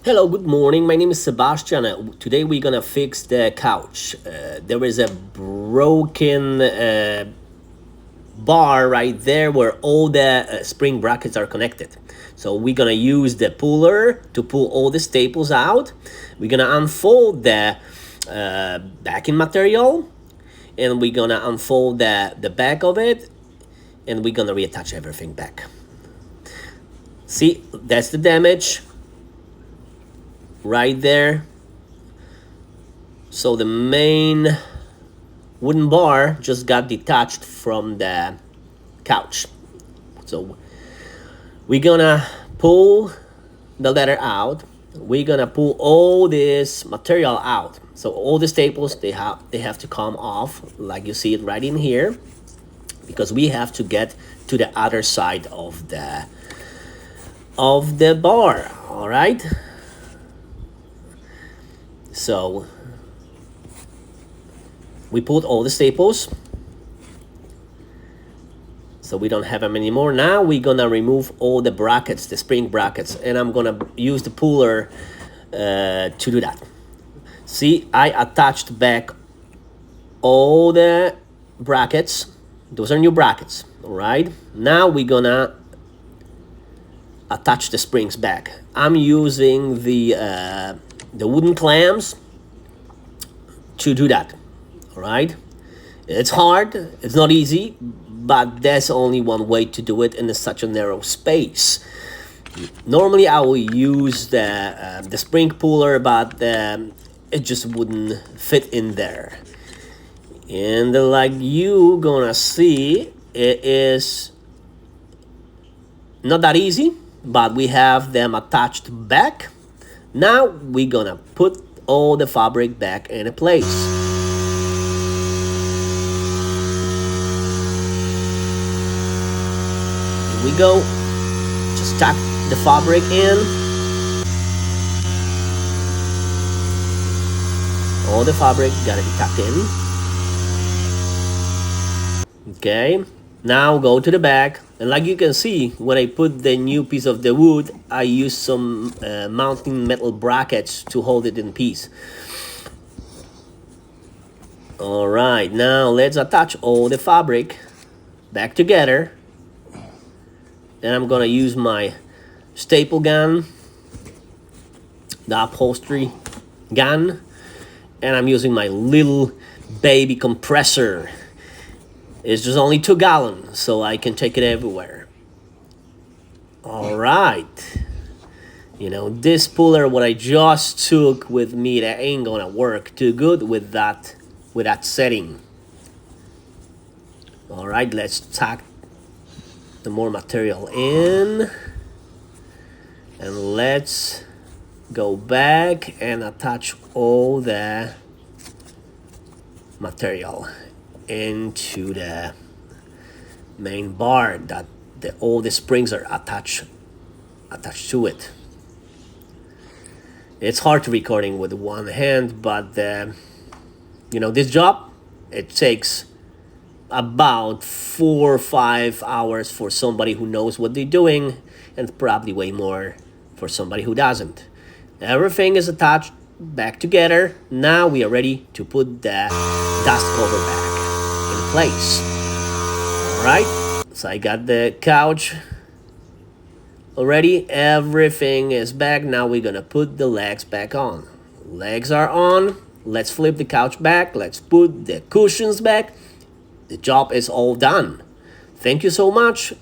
Hello, good morning. My name is Sebastian. Today we're gonna fix the couch. There is a broken bar right there where all the spring brackets are connected. So we're gonna use the puller to pull all the staples out. We're gonna unfold the backing material, and we're gonna unfold the back of it, and we're gonna reattach everything back. See, that's the damage right there. So the main wooden bar just got detached from the couch. So we're gonna pull the leather out. We're gonna pull all this material out. So all the staples, they have to come off, like you see it right in here, because we have to get to the other side of the bar. All right. So we pulled all the staples, so we don't have them anymore. Now we're gonna remove all the brackets, the spring brackets, and I'm gonna use the puller to do that. See, I attached back all the brackets. Those are new brackets. All right, now we're gonna attach the springs back. I'm using the wooden clamps to do that. All right, it's hard, it's not easy, but there's only one way to do it in such a narrow space. Normally I will use the spring puller, but it just wouldn't fit in there. And like you gonna see, it is not that easy, but we have them attached back. Now we're gonna put all the fabric back in place. Here we go. Just tuck the fabric in. All the fabric gotta be tucked in. Okay, now go to the back. And like you can see, when I put the new piece of the wood, I used some mounting metal brackets to hold it in place. All right, now let's attach all the fabric back together. And I'm gonna use my staple gun, the upholstery gun, and I'm using my little baby compressor. It's just only 2 gallons, so I can take it everywhere. All right. You know, this puller, what I just took with me, that ain't gonna work too good with that setting. All right, let's tuck the more material in. And let's go back and attach all the material into the main bar that all the springs are attached to it. It's hard to recording with one hand, but you know, this job, it takes about 4 or 5 hours for somebody who knows what they're doing, and probably way more for somebody who doesn't. Everything is attached back together. Now we are ready to put the dust cover back in place. All right, so I got the couch already. Everything is back. Now we're gonna put the legs back on. Legs are on. Let's flip the couch back. Let's put the cushions back. The job is all done. Thank you so much.